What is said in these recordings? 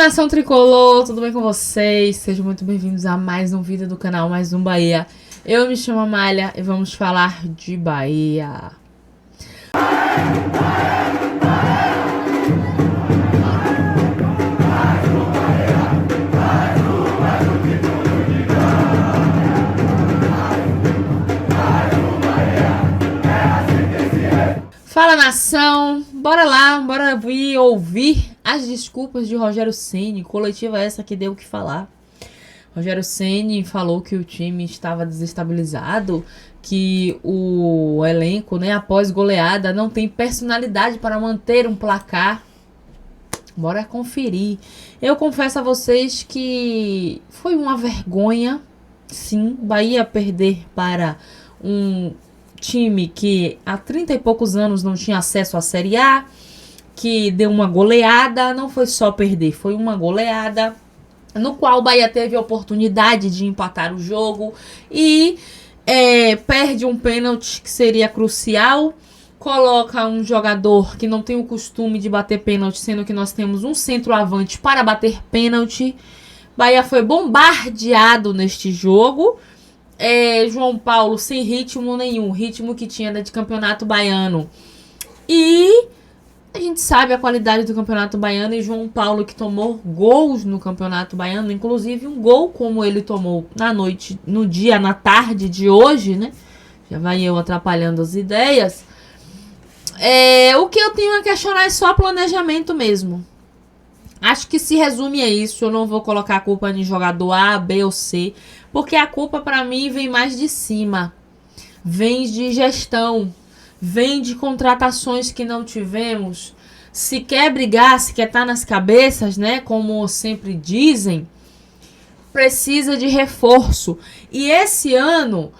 Nação Tricolor, tudo bem com vocês? Sejam muito bem-vindos a mais um vídeo do canal, mais um Bahia. Eu me chamo Amália e vamos falar de Bahia. Fala, nação! Bora lá, bora vir ouvir as desculpas de Rogério Ceni, coletiva essa que deu o que falar. Rogério Ceni falou que o time estava desestabilizado, que o elenco, né, após goleada, não tem personalidade para manter um placar. Bora conferir. Eu confesso a vocês que foi uma vergonha, sim, Bahia perder para um time que há 30 e poucos anos não tinha acesso à Série A, que deu uma goleada, não foi só perder, foi uma goleada, no qual o Bahia teve a oportunidade de empatar o jogo e perde um pênalti que seria crucial, coloca um jogador que não tem o costume de bater pênalti, sendo que nós temos um centroavante para bater pênalti. Bahia foi bombardeado neste jogo. João Paulo sem ritmo nenhum, ritmo que tinha de campeonato baiano. E a gente sabe a qualidade do campeonato baiano, e João Paulo que tomou gols no campeonato baiano, inclusive um gol como ele tomou na tarde de hoje, né? Já vai eu atrapalhando as ideias. O que eu tenho a questionar é só planejamento mesmo. Acho que se resume a isso. Eu não vou colocar a culpa em jogador A, B ou C, porque a culpa para mim vem mais de cima. Vem de gestão, vem de contratações que não tivemos. Se quer brigar, se quer estar nas cabeças, né, como sempre dizem, precisa de reforço. E esse ano,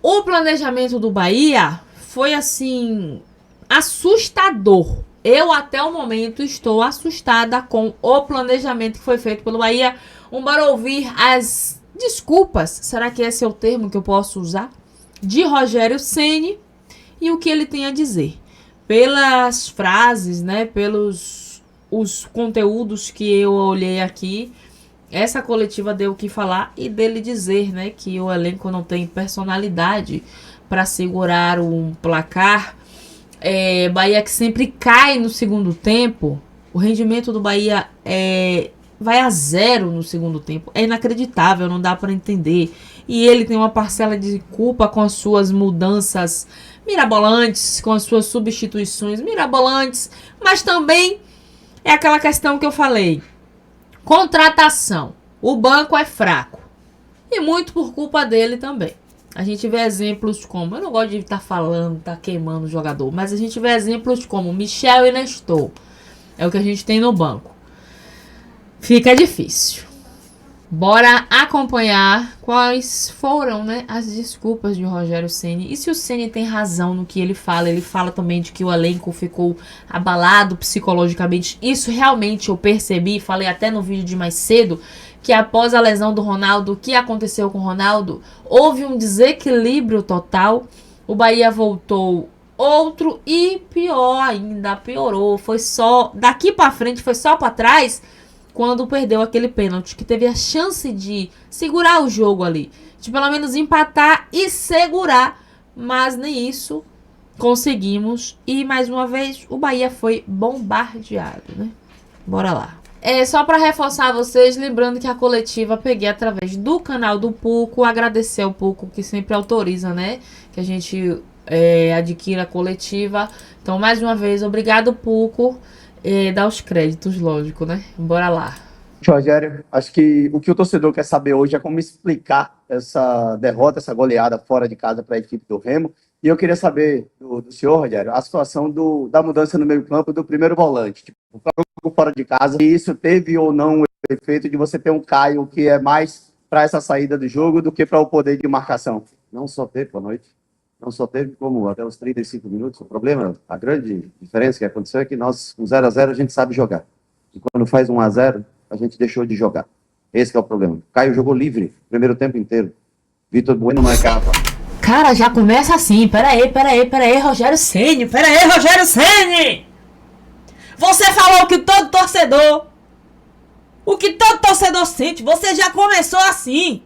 o planejamento do Bahia foi assim, assustador. Eu, até o momento, estou assustada com o planejamento que foi feito pelo Bahia. Bora ouvir as desculpas, será que esse é o termo que eu posso usar, de Rogério Ceni e o que ele tem a dizer. Pelas frases, né, pelos os conteúdos que eu olhei aqui, essa coletiva deu o que falar, e dele dizer, né, que o elenco não tem personalidade para segurar um placar. Bahia que sempre cai no segundo tempo. O rendimento do Bahia vai a zero no segundo tempo. É inacreditável, não dá para entender. E ele tem uma parcela de culpa com as suas mudanças mirabolantes, com as suas substituições mirabolantes, mas também é aquela questão que eu falei. Contratação. O banco é fraco. E muito por culpa dele também. A gente vê exemplos como... Eu não gosto de estar falando, estar queimando o jogador. Mas a gente vê exemplos como Michel e Nestor. É o que a gente tem no banco. Fica difícil. Bora acompanhar quais foram, né, as desculpas de Rogério Ceni. E se o Ceni tem razão no que ele fala também de que o elenco ficou abalado psicologicamente. Isso realmente eu percebi, falei até no vídeo de mais cedo, que após a lesão do Ronaldo, o que aconteceu com o Ronaldo? Houve um desequilíbrio total, o Bahia voltou outro e pior ainda, piorou. Foi só, daqui pra frente, foi só pra trás, quando perdeu aquele pênalti, que teve a chance de segurar o jogo ali, de pelo menos empatar e segurar, mas nem isso conseguimos. E mais uma vez, o Bahia foi bombardeado, né? Bora lá. Só para reforçar vocês, lembrando que a coletiva peguei através do canal do Puco, agradecer ao Puco que sempre autoriza, né, que a gente adquira a coletiva. Então, mais uma vez, obrigado, Puco, dá os créditos, lógico, né, bora lá. Rogério, acho que o o torcedor quer saber hoje é como explicar essa derrota, essa goleada fora de casa para a equipe do Remo. E eu queria saber do senhor, Rogério, a situação da mudança no meio-campo do primeiro volante. Tipo, fora de casa, e isso teve ou não o efeito de você ter um Caio que é mais para essa saída do jogo do que para o poder de marcação? Não só teve, boa noite, não só teve como até os 35 minutos. O problema, a grande diferença que aconteceu é que nós, com 0-0, a gente sabe jogar. E quando faz 1-0, a gente deixou de jogar. Esse é o problema. Caio jogou livre, primeiro tempo inteiro. Vitor Bueno marcava. Cara, já começa assim. Peraí, Rogério Ceni. Você falou que todo torcedor... O que todo torcedor sente. Você já começou assim.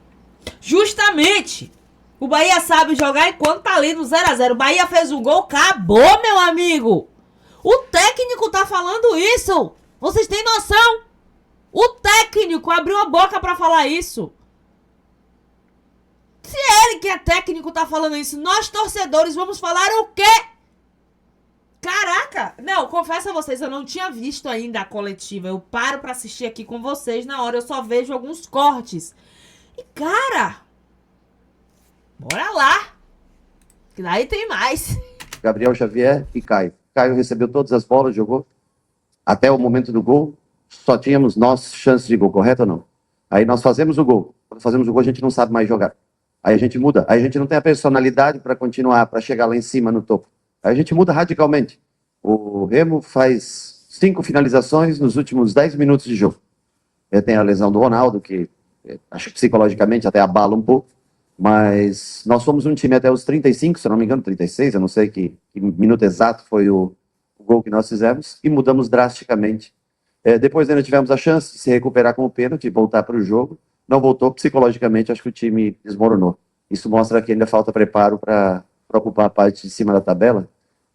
Justamente. O Bahia sabe jogar enquanto tá ali no 0x0. O Bahia fez o gol, acabou, meu amigo. O técnico tá falando isso. Vocês têm noção? O técnico abriu a boca pra falar isso. Se ele que é técnico tá falando isso, nós torcedores vamos falar o quê? Caraca! Não, confesso a vocês, eu não tinha visto ainda a coletiva. Eu paro pra assistir aqui com vocês na hora, eu só vejo alguns cortes. E cara, bora lá. Que daí tem mais. Gabriel Xavier e Caio. Caio recebeu todas as bolas, jogou. Até o momento do gol, só tínhamos nós chances de gol, correto ou não? Aí nós fazemos o gol. Quando fazemos o gol, a gente não sabe mais jogar. Aí a gente muda. Aí a gente não tem a personalidade para continuar, para chegar lá em cima no topo. Aí a gente muda radicalmente. O Remo faz 5 finalizações nos últimos 10 minutos de jogo. Tem a lesão do Ronaldo, que acho que psicologicamente até abala um pouco. Mas nós fomos um time até os 35, se eu não me engano, 36, eu não sei que minuto exato foi o gol que nós fizemos, e mudamos drasticamente. Depois ainda tivemos a chance de se recuperar com o pênalti e voltar para o jogo. Não voltou, psicologicamente, acho que o time desmoronou. Isso mostra que ainda falta preparo para ocupar a parte de cima da tabela,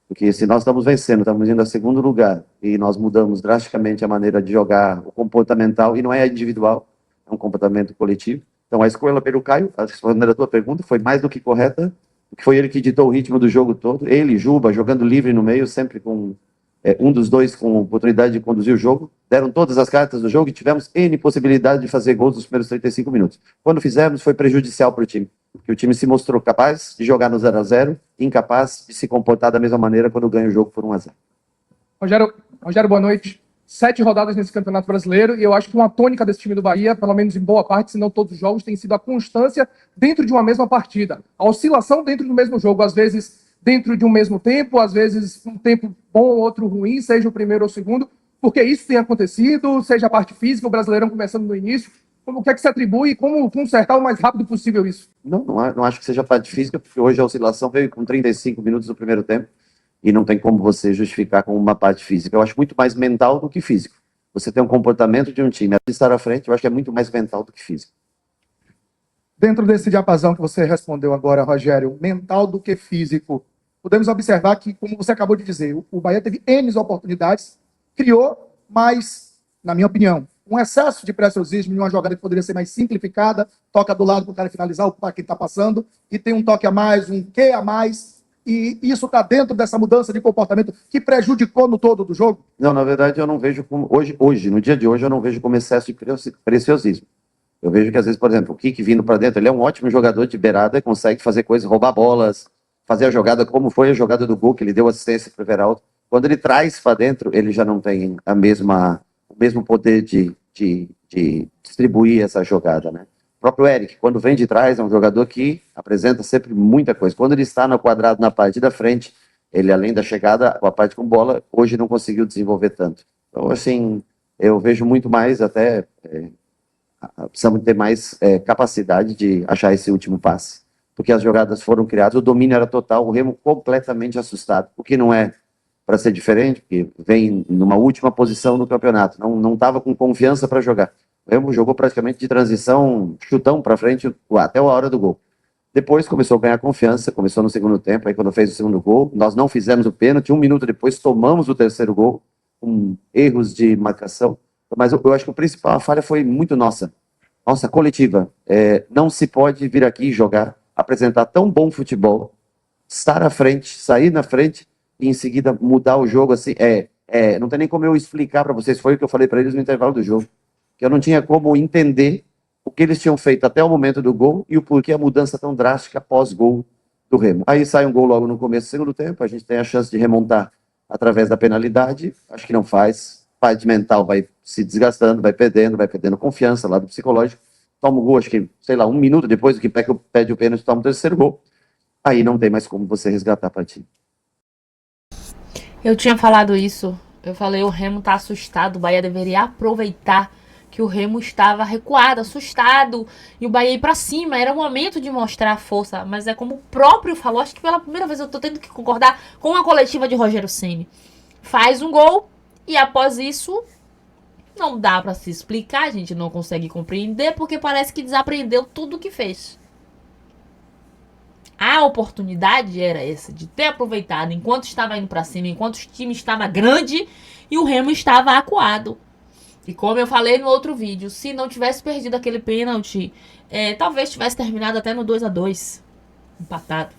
porque se nós estamos vencendo, estamos indo a segundo lugar, e nós mudamos drasticamente a maneira de jogar, o comportamental, e não é individual, é um comportamento coletivo. Então a escolha pelo Caio, respondendo a tua pergunta, foi mais do que correta, porque foi ele que ditou o ritmo do jogo todo, ele, Juba, jogando livre no meio, sempre com um dos dois com oportunidade de conduzir o jogo, deram todas as cartas do jogo e tivemos N possibilidade de fazer gols nos primeiros 35 minutos. Quando fizemos, foi prejudicial para o time, porque o time se mostrou capaz de jogar no 0x0, incapaz de se comportar da mesma maneira quando ganha o jogo por 1x0. Rogério, boa noite. 7 rodadas nesse Campeonato Brasileiro, e eu acho que uma tônica desse time do Bahia, pelo menos em boa parte, se não todos os jogos, tem sido a constância dentro de uma mesma partida. A oscilação dentro do mesmo jogo, às vezes dentro de um mesmo tempo, às vezes um tempo bom, outro ruim, seja o primeiro ou o segundo, porque isso tem acontecido, seja a parte física, o Brasileirão começando no início. O que é que se atribui e como consertar o mais rápido possível isso? Não acho que seja a parte física, porque hoje a oscilação veio com 35 minutos no primeiro tempo, e não tem como você justificar com uma parte física. Eu acho muito mais mental do que físico. Você tem um comportamento de um time a estar à frente, eu acho que é muito mais mental do que físico. Dentro desse diapasão que você respondeu agora, Rogério, mental do que físico, podemos observar que, como você acabou de dizer, o Bahia teve N oportunidades, criou, mas, na minha opinião, um excesso de preciosismo em uma jogada que poderia ser mais simplificada, toca do lado para o cara finalizar, o que está passando, e tem um toque a mais, um quê a mais, e isso está dentro dessa mudança de comportamento que prejudicou no todo do jogo? Não, na verdade, eu não vejo como... Hoje, no dia de hoje, eu não vejo como excesso de preciosismo. Eu vejo que, às vezes, por exemplo, o Kik vindo para dentro, ele é um ótimo jogador de beirada, consegue fazer coisas, roubar bolas, fazer a jogada como foi a jogada do gol, que ele deu assistência para o Everaldo. Quando ele traz para dentro, ele já não tem o mesmo poder de distribuir essa jogada, né? O próprio Eric, quando vem de trás, é um jogador que apresenta sempre muita coisa. Quando ele está no quadrado, na parte da frente, ele, além da chegada, a parte com bola, hoje não conseguiu desenvolver tanto. Então, assim, eu vejo muito mais até... precisamos ter mais capacidade de achar esse último passe. Porque as jogadas foram criadas, o domínio era total, o Remo completamente assustado, o que não é para ser diferente, porque vem numa última posição no campeonato, não estava com confiança para jogar. O Remo jogou praticamente de transição, chutão para frente, até a hora do gol. Depois começou a ganhar confiança, começou no segundo tempo, aí quando fez o segundo gol, nós não fizemos o pênalti, 1 minuto depois tomamos o terceiro gol, com erros de marcação, mas eu acho que a principal falha foi muito nossa coletiva. Não se pode vir aqui e jogar, apresentar tão bom futebol, estar à frente, sair na frente e em seguida mudar o jogo assim. Não tem nem como eu explicar para vocês, foi o que eu falei para eles no intervalo do jogo, que eu não tinha como entender o que eles tinham feito até o momento do gol e o porquê a mudança tão drástica após gol do Remo. Aí sai um gol logo no começo do segundo tempo, a gente tem a chance de remontar através da penalidade, acho que não faz, parte mental vai se desgastando, vai perdendo confiança lá do psicológico, toma o gol, acho que, 1 minuto depois do que pede o pênalti, toma o terceiro gol, aí não tem mais como você resgatar a partida. Eu tinha falado isso, eu falei, o Remo tá assustado, o Bahia deveria aproveitar que o Remo estava recuado, assustado, e o Bahia ir pra cima, era o momento de mostrar a força, mas é como o próprio falou, acho que pela primeira vez eu tô tendo que concordar com a coletiva de Rogério Ceni. Faz um gol, e após isso, Não dá pra se explicar, a gente não consegue compreender, porque parece que desaprendeu tudo o que fez. A oportunidade era essa, de ter aproveitado enquanto estava indo pra cima, enquanto o time estava grande e o Remo estava acuado. E como eu falei no outro vídeo, se não tivesse perdido aquele pênalti, talvez tivesse terminado até no 2-2, empatado.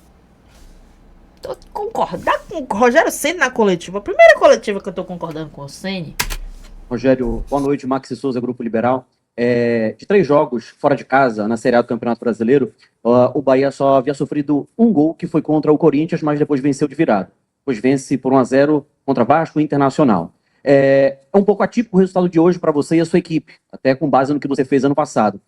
Tô concordando com o Rogério Ceni na coletiva. A primeira coletiva que eu tô concordando com o Ceni. Rogério, boa noite. Maxi Souza, Grupo Liberal. De 3 jogos fora de casa na Série A do Campeonato Brasileiro, o Bahia só havia sofrido um gol, que foi contra o Corinthians, mas depois venceu de virada. Depois vence por 1-0 contra Vasco e Internacional. É um pouco atípico o resultado de hoje para você e a sua equipe, até com base no que você fez ano passado.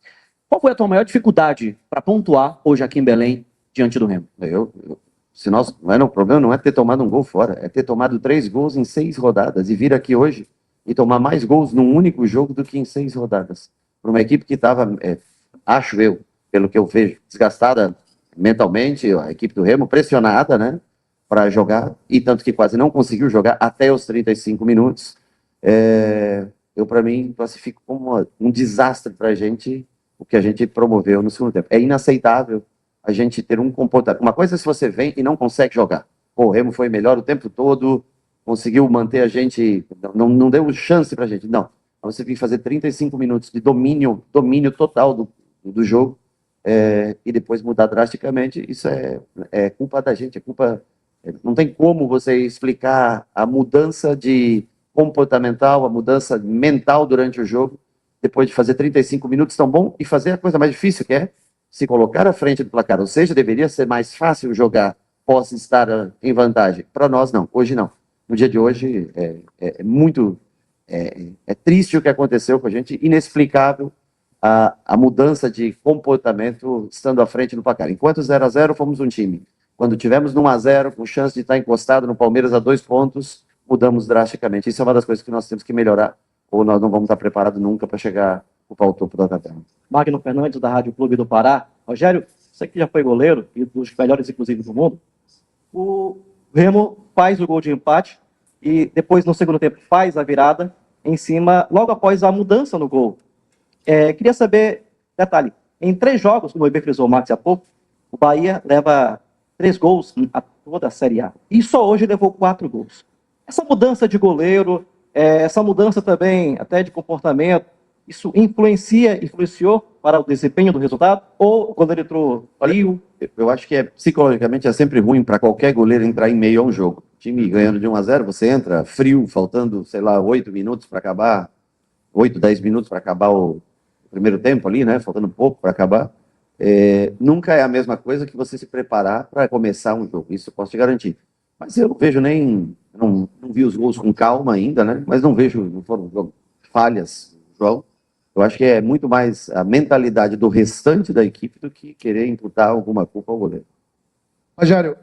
Qual foi a tua maior dificuldade para pontuar hoje aqui em Belém, diante do Remo? O problema não é ter tomado um gol fora, é ter tomado 3 gols em 6 rodadas e vir aqui hoje e tomar mais gols num único jogo do que em 6 rodadas. Para uma equipe que estava, acho eu, pelo que eu vejo, desgastada mentalmente, a equipe do Remo pressionada, né, para jogar, e tanto que quase não conseguiu jogar até os 35 minutos. Eu, para mim, classifico como um desastre para a gente o que a gente promoveu no segundo tempo. É inaceitável a gente ter um comportamento. Uma coisa é se você vem e não consegue jogar. Pô, o Remo foi melhor o tempo todo, conseguiu manter a gente, não deu chance pra gente. Não, você tem que fazer 35 minutos de domínio total do jogo, e depois mudar drasticamente. Isso é culpa da gente, não tem como você explicar a mudança de comportamental, a mudança mental durante o jogo, depois de fazer 35 minutos tão bom e fazer a coisa mais difícil, que é se colocar à frente do placar. Ou seja, deveria ser mais fácil jogar após estar em vantagem. Para nós, não. Hoje, não. No dia de hoje, é triste o que aconteceu com a gente, inexplicável a mudança de comportamento estando à frente do placar. Enquanto 0-0, fomos um time. Quando tivemos no 1-0, com chance de estar encostado no Palmeiras a 2 pontos, mudamos drasticamente. Isso é uma das coisas que nós temos que melhorar, ou nós não vamos estar preparados nunca para chegar ao topo da tabela. Magno Fernandes, da Rádio Clube do Pará. Rogério, você que já foi goleiro, e dos melhores, inclusive, do mundo, o Remo faz o gol de empate e depois, no segundo tempo, faz a virada em cima, logo após a mudança no gol. Queria saber, detalhe, em 3 jogos, como o Iber frisou o Max há pouco, o Bahia leva 3 gols a toda a Série A. E só hoje levou 4 gols. Essa mudança de goleiro, essa mudança também até de comportamento, isso influenciou para o desempenho do resultado? Ou quando ele entrou frio? Eu acho que psicologicamente é sempre ruim para qualquer goleiro entrar em meio a um jogo. O time ganhando de 1-0, você entra frio, faltando, 8 minutos para acabar, 8, 10 minutos para acabar o primeiro tempo ali, né? Faltando pouco para acabar. Nunca é a mesma coisa que você se preparar para começar um jogo. Isso eu posso te garantir. Mas eu não vejo não vi os gols com calma ainda, né? Mas não foram falhas, João. Eu acho que é muito mais a mentalidade do restante da equipe do que querer imputar alguma culpa ao goleiro. Rogério,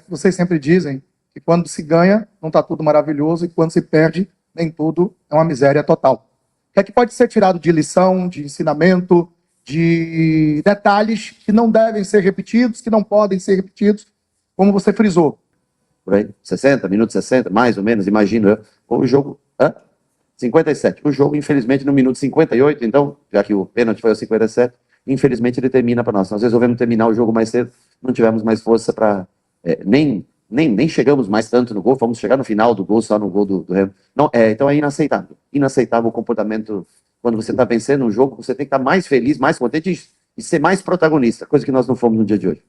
vocês sempre dizem que quando se ganha, não está tudo maravilhoso, e quando se perde, nem tudo é uma miséria total. O que é que pode ser tirado de lição, de ensinamento, de detalhes que não devem ser repetidos, que não podem ser repetidos, como você frisou? Por aí, 60, minuto 60, mais ou menos, imagino eu. O jogo... 57. O jogo, infelizmente, no minuto 58, então, já que o pênalti foi aos 57, infelizmente ele termina para nós. Nós resolvemos terminar o jogo mais cedo, não tivemos mais força para... nem chegamos mais tanto no gol, fomos chegar no final do gol, só no gol do Remo. Então é inaceitável. Inaceitável o comportamento. Quando você está vencendo um jogo, você tem que estar mais feliz, mais contente e ser mais protagonista, coisa que nós não fomos no dia de hoje.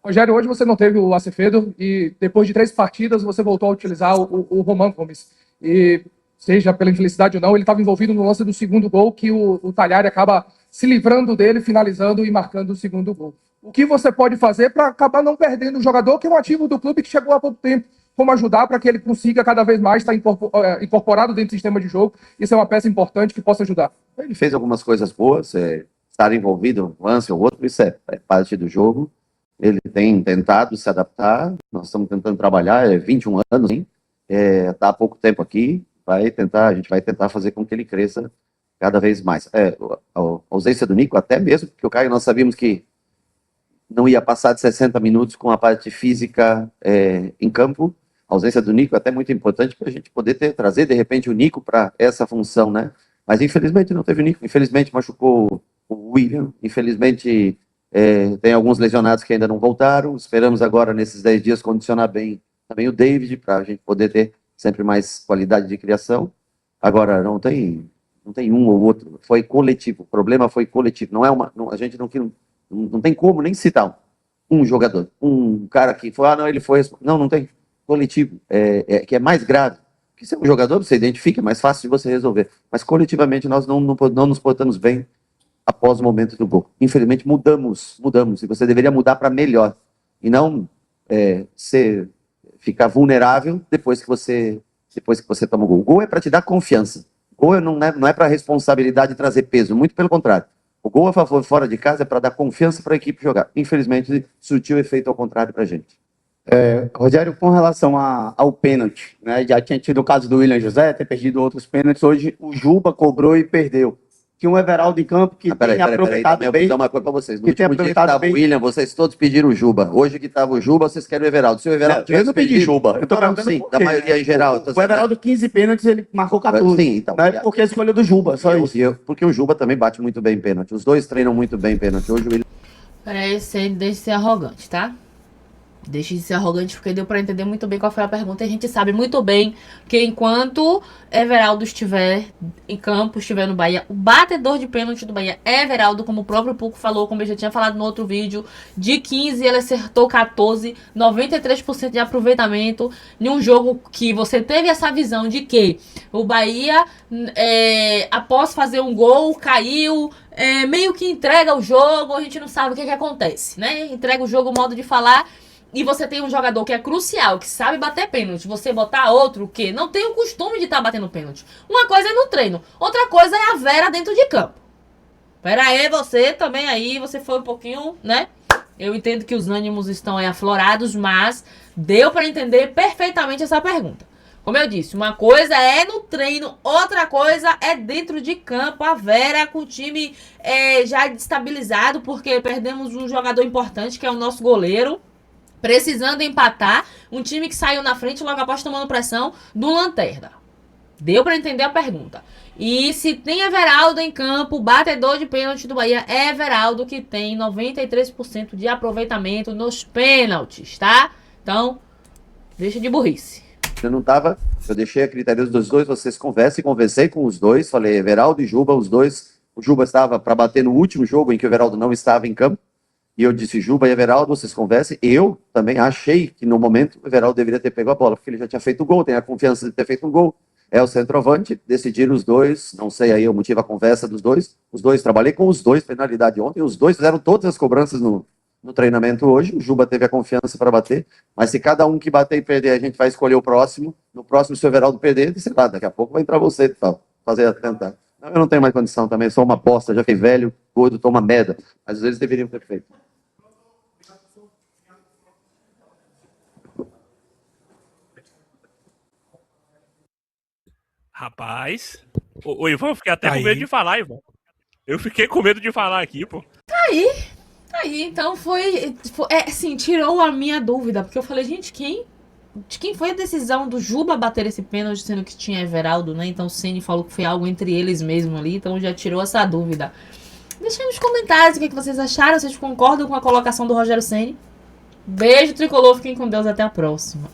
Rogério, hoje você não teve o Acevedo e depois de 3 partidas você voltou a utilizar o Román Gomes. E seja pela infelicidade ou não, ele estava envolvido no lance do segundo gol, que o Talhari acaba se livrando dele, finalizando e marcando o segundo gol. O que você pode fazer para acabar não perdendo o jogador, que é um ativo do clube que chegou há pouco tempo? Como ajudar para que ele consiga cada vez mais estar incorporado dentro do sistema de jogo? Isso é uma peça importante que possa ajudar. Ele fez algumas coisas boas, estar envolvido um lance ou outro, isso é parte do jogo. Ele tem tentado se adaptar, nós estamos tentando trabalhar, 21 anos, está há pouco tempo aqui, a gente vai tentar fazer com que ele cresça cada vez mais. A ausência do Nico, até mesmo, porque o Caio, nós sabíamos que não ia passar de 60 minutos com a parte física em campo, A ausência do Nico é até muito importante para a gente poder trazer, de repente, o Nico para essa função, né? Mas, infelizmente, não teve o Nico. Infelizmente, machucou o William. Infelizmente, tem alguns lesionados que ainda não voltaram. Esperamos agora, nesses 10 dias, condicionar bem também o David, para a gente poder ter sempre mais qualidade de criação. Agora, não tem um ou outro. Foi coletivo. O problema foi coletivo. Não é a gente não tem como nem citar um jogador. Um cara que foi, não, ele foi... Não tem. Coletivo. Que é mais grave. Porque se é um jogador, você identifica, é mais fácil de você resolver. Mas coletivamente nós não nos portamos bem após o momento do gol. Infelizmente mudamos. E você deveria mudar para melhor. E não ficar vulnerável depois que você toma o gol. O gol é para te dar confiança. O gol não é para responsabilidade trazer peso. Muito pelo contrário. O gol a favor fora de casa é para dar confiança para a equipe jogar. Infelizmente surtiu efeito ao contrário para a gente. Rogério, com relação ao pênalti, né? Já tinha tido o caso do William José, ter perdido outros pênaltis. Hoje o Juba cobrou e perdeu. Tinha um Everaldo em campo que tem aproveitado bem. Vou dar uma coisa para vocês. No que tem último dia que aproveitado estava o bem. William, vocês todos pediram o Juba. Hoje que estava o Juba, vocês querem o Everaldo. Se o Everaldo Eu tivesse não pedi perdido- Juba. Eu tô Não, perguntando sim, por da quê. maioria em geral. O Everaldo, 15 pênaltis, ele marcou 14. Sim, então. Não é porque escolheu do Juba, só isso. Porque o Juba também bate muito bem pênalti. Os dois treinam muito bem pênalti. Hoje o William... Peraí, deixa de ser arrogante, tá? Deixe de ser arrogante, porque deu pra entender muito bem qual foi a pergunta. E a gente sabe muito bem que enquanto Everaldo estiver em campo, estiver no Bahia, o batedor de pênalti do Bahia é Everaldo, como o próprio Puco falou, como eu já tinha falado no outro vídeo. De 15, ele acertou 14, 93% de aproveitamento em um jogo que você teve essa visão de que o Bahia, após fazer um gol, caiu, meio que entrega o jogo, a gente não sabe o que acontece, né? Entrega o jogo, modo de falar. E você tem um jogador que é crucial, que sabe bater pênalti. Você botar outro que não tem o costume de estar batendo pênalti. Uma coisa é no treino, outra coisa é a Vera dentro de campo. Pera aí, você também aí, você foi um pouquinho, né? Eu entendo que os ânimos estão aí aflorados, mas deu pra entender perfeitamente essa pergunta. Como eu disse, uma coisa é no treino, outra coisa é dentro de campo. A Vera com o time já destabilizado, porque perdemos um jogador importante, que é o nosso goleiro. Precisando empatar, um time que saiu na frente logo após tomando pressão do Lanterna. Deu pra entender a pergunta. E se tem Everaldo em campo, batedor de pênalti do Bahia é Everaldo, que tem 93% de aproveitamento nos pênaltis, tá? Então, deixa de burrice. Eu não estava, eu deixei a critério dos dois, vocês conversei com os dois, falei Everaldo e Juba, os dois. O Juba estava para bater no último jogo em que o Everaldo não estava em campo. E eu disse, Juba e Everaldo, vocês conversem. Eu também achei que no momento o Everaldo deveria ter pego a bola, porque ele já tinha feito o gol, tem a confiança de ter feito um gol. É o centroavante, decidiram os dois, não sei aí o motivo, a conversa dos dois. Os dois, trabalhei com os dois, penalidade ontem, os dois fizeram todas as cobranças no treinamento hoje. O Juba teve a confiança para bater, mas se cada um que bater e perder, a gente vai escolher o próximo. No próximo, se o Everaldo perder, sei lá, daqui a pouco vai entrar você e tal, tentar. Não, eu não tenho mais condição também, sou uma aposta, já fiquei velho, gordo, toma merda. Às vezes deveriam ter feito. Rapaz. Ô, Ivan, eu fiquei até Tá com medo aí. de falar, Ivan. Eu fiquei com medo de falar aqui, pô. Tá aí, então foi assim, tirou a minha dúvida, porque eu falei, gente, de quem foi a decisão do Juba bater esse pênalti, sendo que tinha Everaldo, né? Então o Ceni falou que foi algo entre eles mesmo ali, então já tirou essa dúvida. Deixa aí nos comentários o que vocês acharam, vocês concordam com a colocação do Rogério Ceni? Beijo, tricolor, fiquem com Deus, até a próxima.